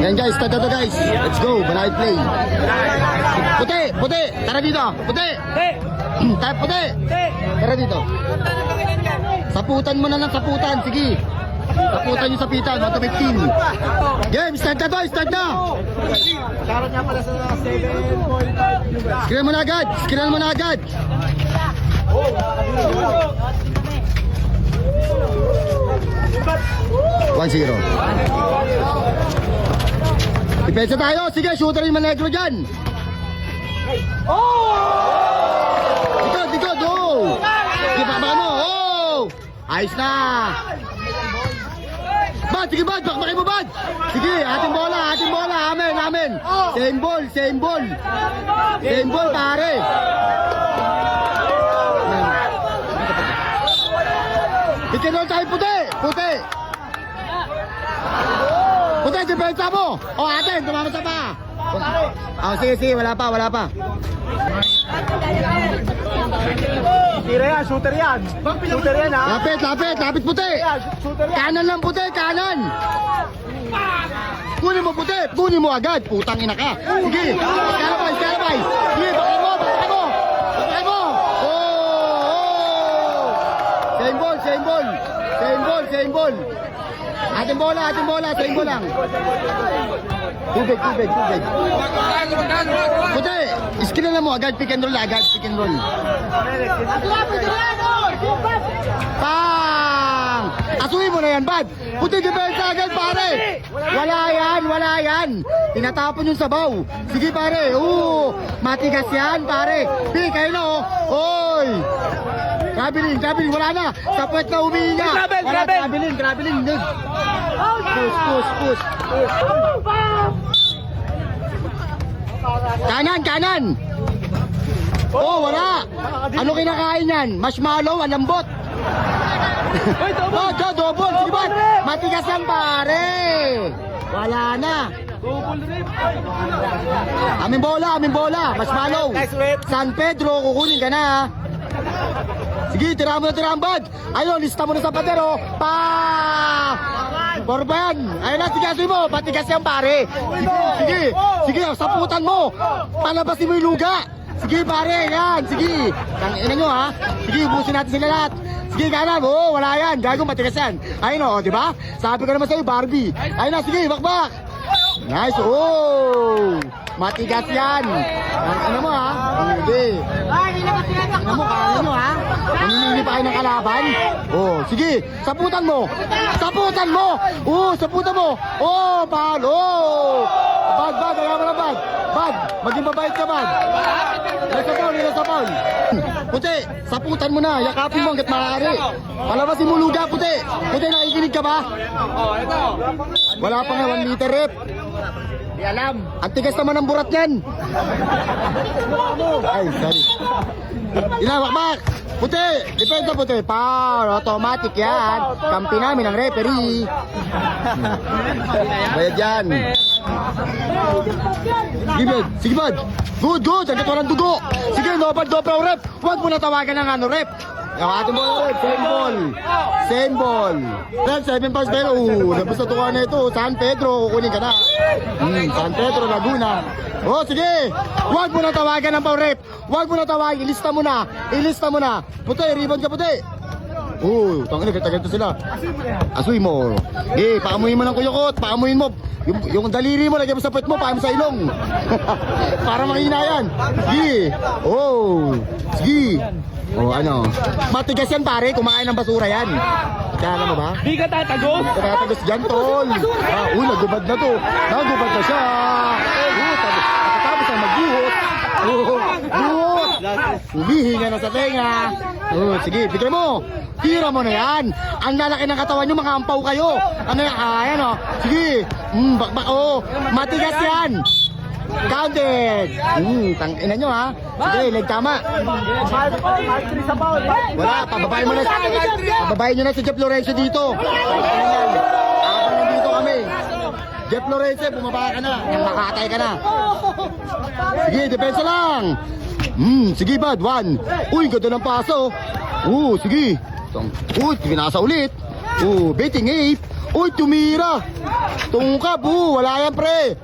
Yan guys, tada to guys. Let's go, banay play. Puti, puti, tara dito. Puti. Tayo puti. Tara dito. Saputan mo na ng saputan, sige. Saputan yung sapitan, 115. Game, start na to, start na. Shoutout nga pala sa 7.5. Screen mo na agad, screen mo na agad. 1-0. Depensa tayo, sige, shooter yung Manegro dyan. Dikod, dikod, oh. Sige, bakbakan mo, oh. Ayos na. Bad, sige bad, bakbakin mo bad. Sige, ating bola, amen, amen. Same ball, same ball. Same ball, pare. Ikinol tayo puti, puti. Puti, depensa mo. O, atin, tumama sa pa. Oh, sige, sige, wala pa, wala pa. Tira yan, shooter yan. Shooter yan ha. Lapit, lapit, lapit puti. Kanan lang puti, kanan. Kunin mo puti, kunin mo agad. Putang ina ka. Sige, skalabay, skalabay. Sige, bakit mo, bakit mo. Bakit mo. Oh. Same ball, same ball. Same ball, same ball. Ating bola, same ball lang. Tubig, tubig, tubig. Puti, skill na mo agad, pick and roll agad, pick and roll. Pang! Asuhin mo na yan, bad. Puti, depensa agad, pare. Wala yan, wala yan. Tinatapon yung sabaw. Sige, pare. Matigas yan, pare. Pick, ayun na, oh. Oy! Traveling, traveling, wala na. Sa puwet na humihinga. Wala, traveling, traveling. Push, push, push. Kanan, kanan. Oh, wala. Ano kinakain yan? Marshmallow, ang lambot. Oh, double. Sige ba? Matigas yan, pare. Wala na. Aming bola. Marshmallow. San Pedro, kukunin ka na. Sige, tira mo na, tira ang bad. Ayun, lista mo na sa pader, oh. Poro ba yan? Ayun na, tigasin mo. Patigas yan, pare. Sige, sige, saputan mo. Palabasin mo yung luga. Sige, pare, yan. Sige. Tangina nyo, ha. Sige, ubusin natin sila lahat. Sige, kanan. Oo, wala yan. Gago, matigas yan. Ayun, oh, di ba? Sabi ko naman sa'yo, Barbie. Ayun na, sige, bakbak. Nice, oh. Matigas yan. Ano mo, ha? Sige. Ano mo, kaya nyo, ha? Mamimili pa kayo ng kalaban? Oh, sige. Saputan mo. Saputan mo. Oh, saputan mo. Oh, bad. Oh. Bad, bad. Ayaw mo na bad. Bad. Maging mabait ka, bad. Nasa paul. Puti, saputan mo na. Yakapin mo hanggat maaari. Palabasin mo luga, puti. Puti, nakikinig ka ba? Wala pa nga 1 meter rep. Di alam. Ang tigas naman ang burat yan. Ay, sorry. Inawak-bak. Puti. Depensa puti. Power. Automatic yan. Kampi namin ang referee. Bayad yan. Sige, bud. Sige, bud. Good, good. Hanggat walang dugo. Sige, no bad, no pro rep. Huwag mo na tawagan ng ano rep. Yung ating ball, same ball. Same ball. Then, 7 pass pero, labas na tuwa na ito. San Pedro, kukunin ka na. San Pedro, Laguna. Oh, sige. Huwag mo na tawagan ng power rep. Huwag mo na tawagan. Ilista mo na. Ilista mo na. Puti, rebound ka puti. Tangina, kita-kita sila. Asuy mo. Paamuhin mo ng kuyukot. Paamuhin mo. Yung daliri mo, lagyan mo sa puwet mo, paamuhin sa ilong. Para mahina yan. Sige. Sige. Ano? Matigas yan, pare. Kumain ng basura yan. Kala mo ba? Di ka tatagos? Tatagos dyan, tol. Nagubad na to. Nagubad na siya. Tapos ang magbuhot. Buhot. Humihinga na sa tenga. Sige, bigyan mo. Tira mo na yan. Ang lalaki ng katawan nyo, mga ampaw kayo. Ano yan? Ayan, oh. Sige. Bakbak, oh. Matigas yan. Counted! Tangina nyo, ha? Sige, leg tama. Wala, pababayin mo na. Pababayin nyo na si Jeff Lorenzo dito. Habang nandito kami. Jeff Lorenzo, bumaba ka na. Nang makatay ka na. Sige, depensa lang. Sige, bad. 1. Uy, ganda ng paso. Sige. Pinasa ulit. Betting 8. Uy, tumira. Tungkap, wala yan, pre.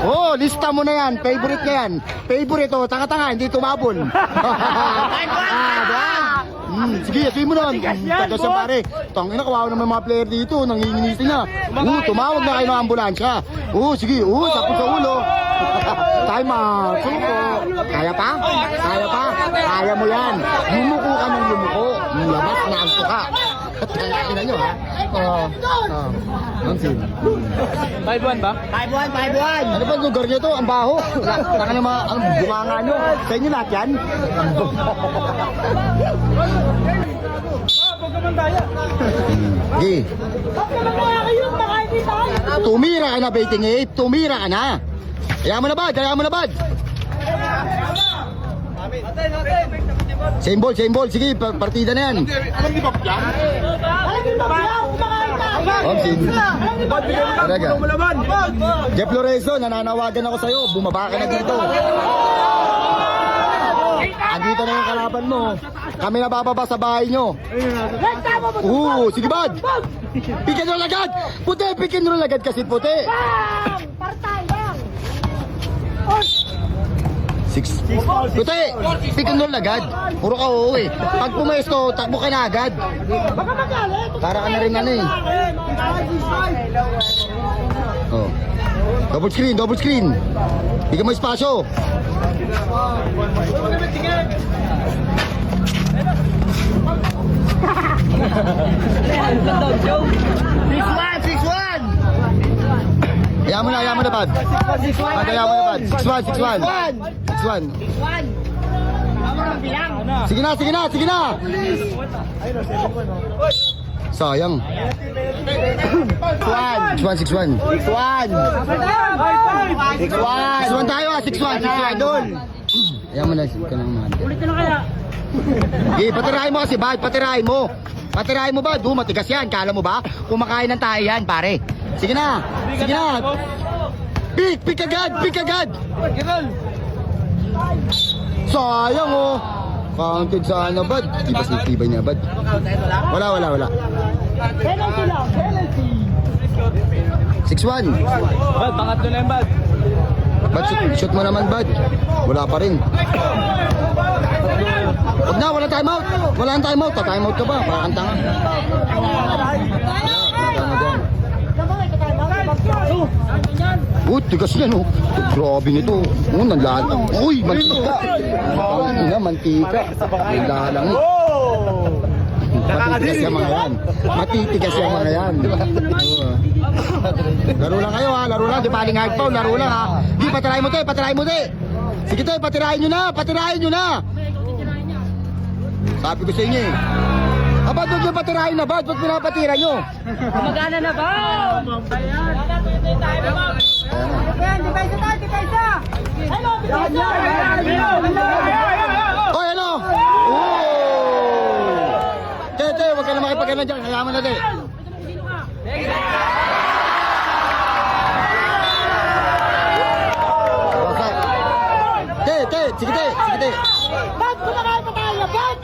Oh, lista mo na yan. Favorite niya yan. Favorite, oh. Tanga-tanga, hindi tumabol. Sige, asuin mo na. Tagas yan, pare. Tangina, kawawa naman mga player dito. Nanginginising na. Tumawag na kayo ng ambulansya. Sige. Sapo sa ulo. Time out. Suko. Kaya pa? Kaya pa? Kaya mo yan. Lumuko ka ng lumuko. Labas na ang suka. Tingnan nyo, ha? Nansin. 5-1 ba? 5-1. Ano ba lugar nyo to? Ang baho. Taka na mga bumanga nyo. Sa inyo lahat yan? Sige. Tumira ka na, baiting 8. Tumira ka na. Kaya mo na, bad. Same ball. Sige, partida na yan. Talaga. Jeff Lorenzo, nananawagan ako sa'yo. Bumaba ka na dito. Andito na yung kalaban mo. Kami na bababa sa bahay nyo. Sige, bad. Pick and roll agad. Puti, pick and roll agad kasi puti. Six. Puti, pick and roll agad. Puro ka uuwi. Pag pumesto, takbo ka na agad. Para ka na rin ano eh. Oh. Double screen. Bigyan mo espasyo. Six one. Ayaw mo na, bad. Ayaw mo na, bad. 6-1. Sige na. Sayang. 6-1. 6-1 tayo, 6-1. Idol. Ayaw mo na, ka nang mahal. Ulit na kaya. Patirahin mo kasi, bad. Patirahin mo, bad. Matigas yan. Kala mo ba? Kumakain ng tayo yan, pare. Sige na. Pick agad. Sayang, oh. Counted sana, bad. Tibay niya, bad. Wala. Penalty lang. 6-1. Bad, pangatlo na yan, bad. Bad, shoot mo naman, bad. Wala pa rin. Huwag na, wala timeout. Ta-timeout ka ba? Parang tanga. Tigas yan, oh. Grabe nito. Nanlalang. Uy, mantika. Mantika. Nanlalang. Matitigas yung mga yan. Laro lang kayo, ha. Laro lang. Di paling hard foul. Laro lang, ha. Di, patirahin mo, te. Sige, te. Patirahin nyo na. Sabi ko sa inyo, eh. Abad, huwag yung patirahin na, bad. Ba't pinapatira nyo? Magana na ba? Depensa! Hello, depensa! Oy, ano? Te, huwag ka na makipagana dyan. Kaya mo na, te. Sige, te. Bag, kumakain pa tayo! Bag!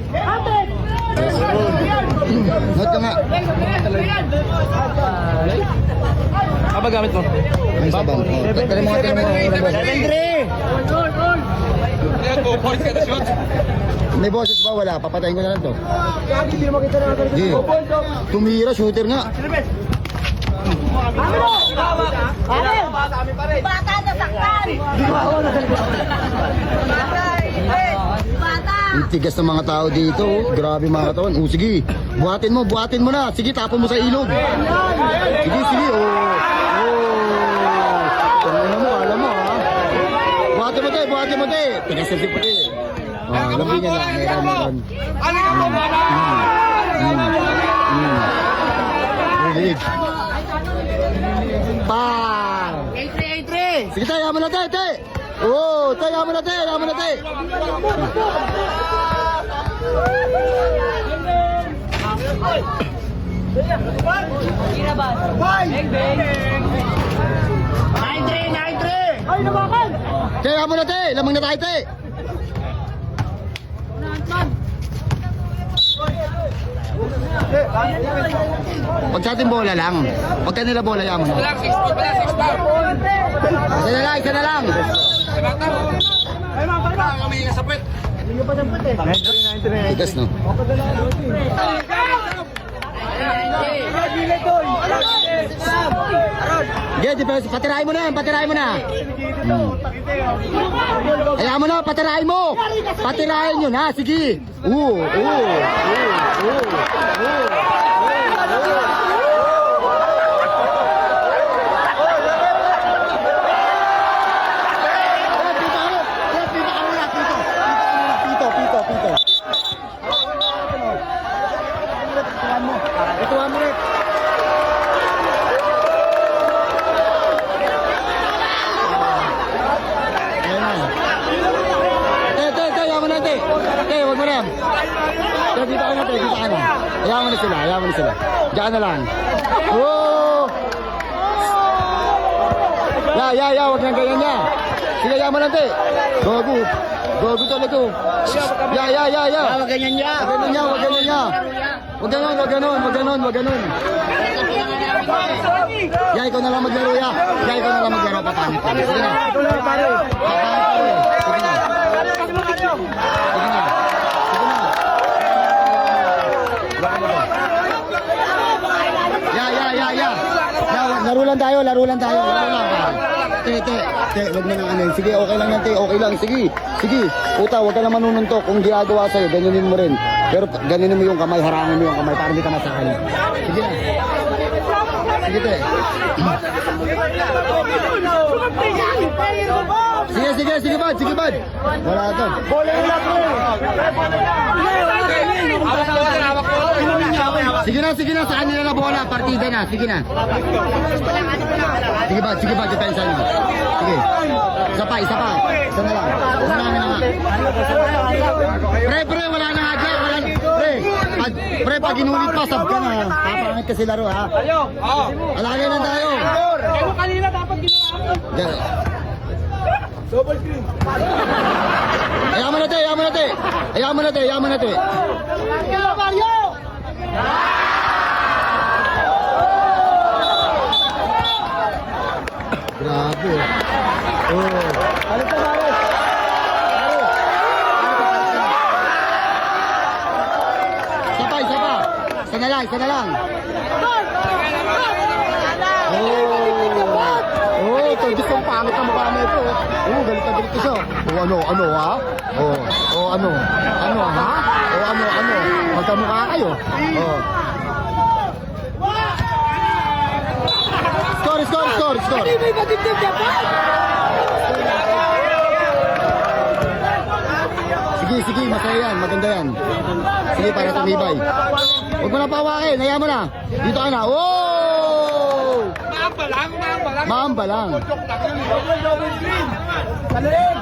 Abed! Note ka nga. Apa gamit mo? May sabang. Tali mo. May boses ba? Wala. Papatayin ko na lang to. Di. Tumira, shooter nga. Bata na saktan! Ang tigas ng mga tao dito. Grabe mga katawan. Sige. Buhatin mo na. Sige, tapon mo sa ilog. Sige. Alam mo, ha. Buhatin mo, te. Tigas na si puti. Lambing niya na. Meron. Rilig. Pang! 8-3! Sige, tayo mo na, te. Tayo mo na, te. Ay, nabakan! Tayo mo na, te. Lamang na tayo, te. Pag sa ating bola lang. Pag kanila bola, yaman mo. Isa na lang. Tigas, no? Sige, defense. Patirahin mo na yan, patirahin mo na. Ayaw mo na, patirahin mo. Patirahin nyo na, sige. Pito. Ito 1 minute. Ayan na. Ayaw mo na, te. Huwag mo na yan. Dito ka na. Ayaw mo na sila. Diyan na lang. Oh! Huwag nang ganyan niya. Sige, ayaw mo na, te. Gogo talaga. Huwag ganyan niya. Huwag ganon. Ikaw na lang maglaro, ya. Ikaw na lang maglaro, papangit ka. Sige na. Papangit ka rin. Sige na. Ya. Laro lang tayo. Te, wag mo nang ano. Sige, okay lang yan, te. Okay lang. Sige. Puta, wag ka na manununtok. Kung ginagawa sa'yo, ganyanin mo rin. Pero ganyanin mo yung kamay, harangin mo yung kamay para hindi ka masakal. Sige na. Sige, te. Sige, bad. Wala to. Sige na, saan nila na bola? Partida na, sige na. Sige ba, depensa nyo. Sige. Isa pa. Isa na lang. Namin na nga. Pre, wala na nga dyan. Pre, pag inulit pa, sab ka na. Papangit kasi laro, ha? Alagay na tayo. Pero kanina dapat ginawa ko. Double screen. Ayaw mo na, te. Mario! Grabe. Balik ka, Maris. Isa pa. Isa na lang. Ito gusto ang pangit ang mukha na ito. Galit na siya. Ano, ha? Ano, ha? Ano. Magkamukha kayo. Score. Sige, masaya yan, maganda yan. Sige, para tumibay. Huwag mo na pawakin, hayaan mo na. Dito ka na. Oh! Maamba lang. Double screen. Kaling.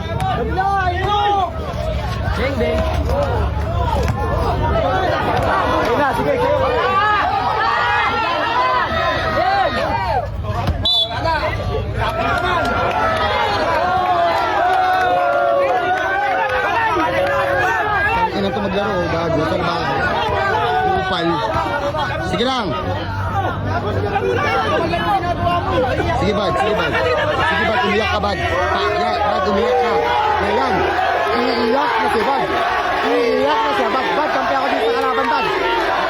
Ding. Sige. Ito maglaro, bago sa bago. Upal. Sige lang. Sige bad. Umiyak ka bad. Umiyak ka. Yan. Iiyak na siya bad. Bad, kampi ako dito sa kalaban bad.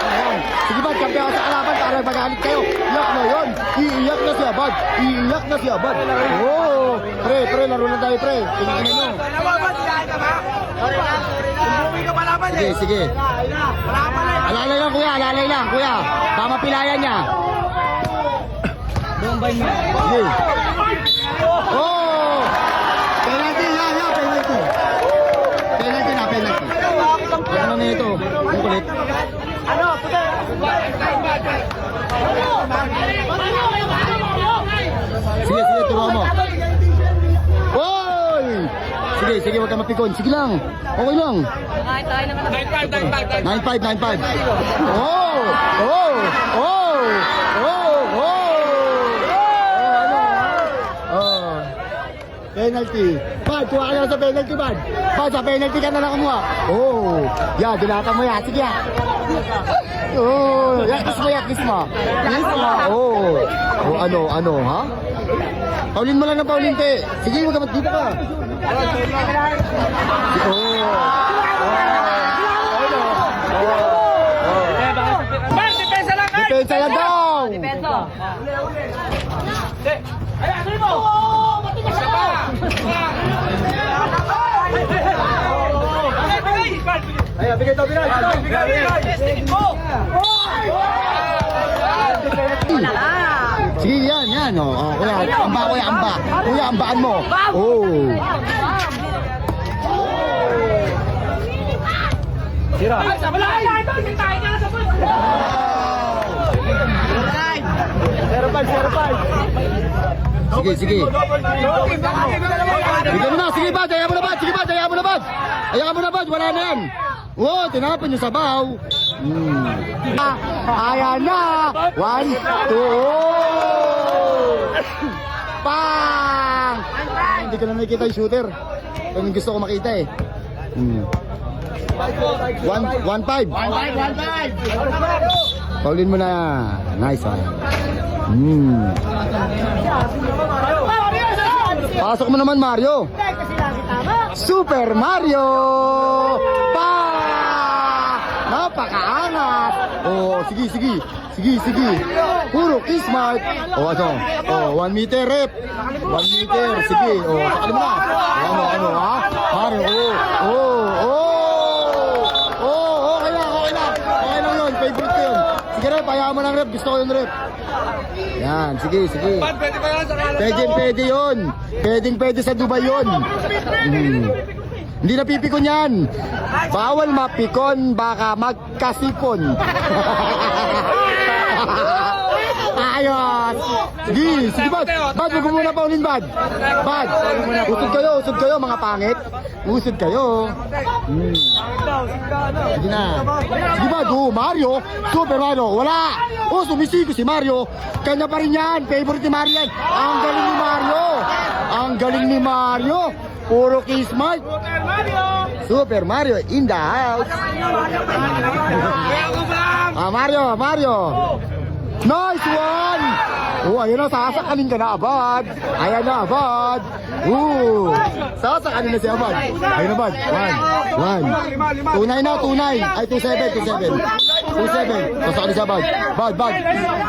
Ayan. Sige bad, kampi ako sa kalaban para magalit kayo. Iyak na yun. Iiyak na siya bad. Oh, pre, laro na tayo pre. Tingnan nyo. Sige. Alalay lang kuya. Baka mapilayan niya. Sige. Oh! Penalty. Ano na ito? Ang kulit. Sige, turuan mo. Hoy! Sige, wag ka mapikon. Sige lang. Okay lang. 9-5. Penalty. Bad, kuha ka na sa penalty, bad. Bad, sa penalty ka na lang kumuha. Dilata mo yan. Sige yan. Yakis mo, yakis mo. Yakis mo. Oo. Oh, ano, ha? Paulin mo lang ng paulin, te. Sige, huwag ka dito ka. Oo. Depensa lang, Carl! Depensa lang daw. Ay, ano mo? Matigas siya pa! Ay, bigay daw, bigay. Sige, yan. Oh, kuya, amba. Kuya, ambaan mo. Oh. Sira. Zero five. Sige. Bigyan mo na, sige ba? Daya mo na ba? Wala na yan. Oh, tinapin yung sabaw. Ayan na. 1, 2. Pang! Hindi ko na nakikita yung shooter. Ito yung gusto ko makita eh. 1-5. Paulin mo na. Nice one. Pasok mo naman, Mario. Super Mario! Pa! Napakaangat! Oh, sige. Puro Kismart. Oh, ano? Oh, 1 meter rep. 1 meter. Sige. Oh, sakali mo na. Ano, ha? Mario. Okay lang. Okay lang yun. Favorite ko yun. Sige, rep. Hayaan mo lang, rep. Gusto ko yun, rep. Yan, sige. Pwede yun. Pwede sa Dubai yun. Hindi napipikon yan. Bawal mapikon, baka magkasipon. Ayos. Sige, Bad. Bad, huwag mo muna paulin, Bad. Bad. Usod kayo, mga pangit. Usod kayo. Sige na. Sige, Bad. Mario. Super Mario. Wala. Sumisigo si Mario. Kanya pa rin yan. Favorite ni Mario yan. Ang galing ni Mario. Puro Kismart. Super Mario in the house. Mario. Nice one! Oh, ayun na, sasakanin ka na, Abad. Ayan na, Abad. Sasakanin na si Abad. Ayun na, Abad. 1. 2-9 na, 2-9. Ay, 2-7. 2-7. Sasakanin si Abad. Bad.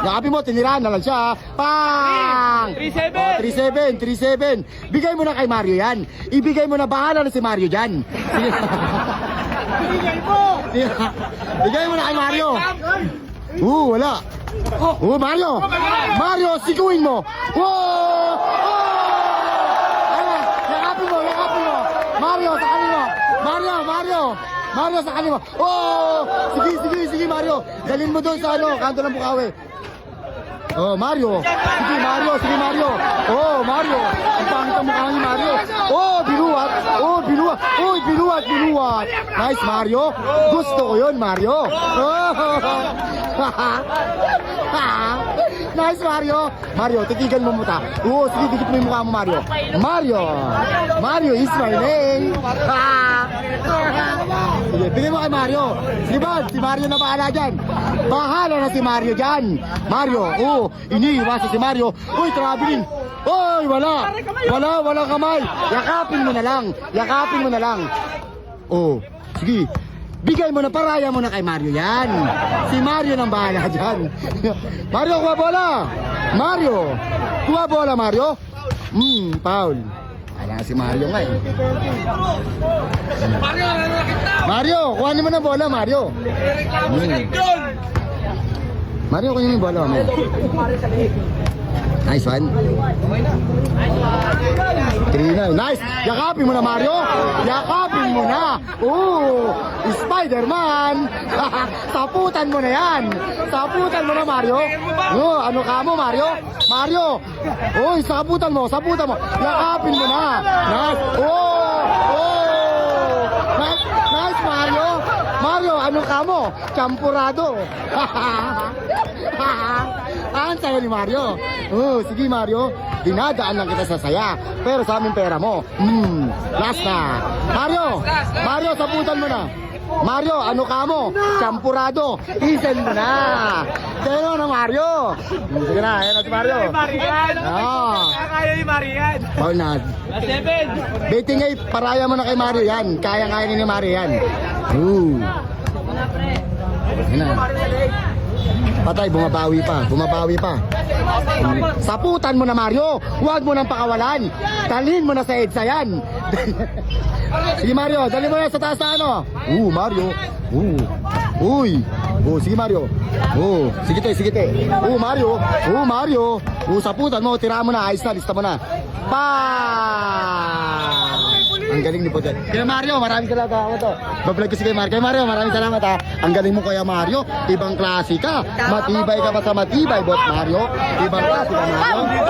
Yakapin mo, tinirahan na lang siya. Pang! 3-7. Bigay mo na kay Mario yan. Ibigay mo na, bahala na si Mario dyan. Sige. Bigay mo na kay Mario. Wala. Mario, siguin mo. Yakapin mo. Mario, sa kanino. Mario, sa kanino. Sige, Mario. Dalhin mo doon sa kanto ng Bukawi. Mario. Sige, Mario. Mario. Ang pangit ang mukha ni Mario. Binuwat. Nice, Mario. Gusto ko yun, Mario. Nice, Mario. Mario, titigan mo muta. Sige, dikit mo yung mukha mo, Mario. Mario is my name. Sige, bigyan mo kay Mario. Sige, Bad, si Mario na bahala dyan. Bahala na si Mario dyan. Mario, iniiwasan si Mario. Traveling. Wala kamay. Yakapin mo na lang. Sige. Bigay mo na, paraya mo na kay Mario yan. Si Mario nang bahala dyan. Mario, kuha bola, Mario. Foul. Wala si Mario nga eh. Mario, kuhanin mo na bola, Mario. Mario, kunin mo yung bola, Mario. Nice one. 3-9. Nice. Yakapin mo na, Mario. Spider-Man. Saputan mo na yan. Mario. Ano ka mo, Mario? Saputan mo. Yakapin mo na. Nice. Nice, Mario. Ano ka mo? Champurado. Ang saya ni Mario. Sige, Mario. Dinadaan lang kita sa saya. Pero sa amin pera mo. Last na. Mario, saputan mo na. Mario, ano ka mo? Champurado. Isen mo na. Kaya na Mario. Sige na, ayan na si Mario. Marian! Oo. Kaya ni Marian! Paul na. 7. Betting ay, paraya mo na kay Mario yan. Kaya-kaya ni Mario yan. Ooh. Ayan na. Patay, bumabawi pa. Bumabawi pa. Saputan mo na Mario. Huwag mo nang pakawalan. Dalhin mo na sa EDSA yan. Sige Mario, dalhin mo na sa taas na ano. Mario. Uy. Sige Mario. Sige te. Mario. Mario. Saputan mo, tira mo na. Ayos na, lista mo na. Ang galing ni Podet. Kaya Mario, maraming salamat to. Bablog ko si Kay Mario, maraming salamat ha. Ang galing mo Kuya Mario. Ibang klase ka. Matibay ka pa sa matibay, Bot Mario. Ibang klase ka Mario.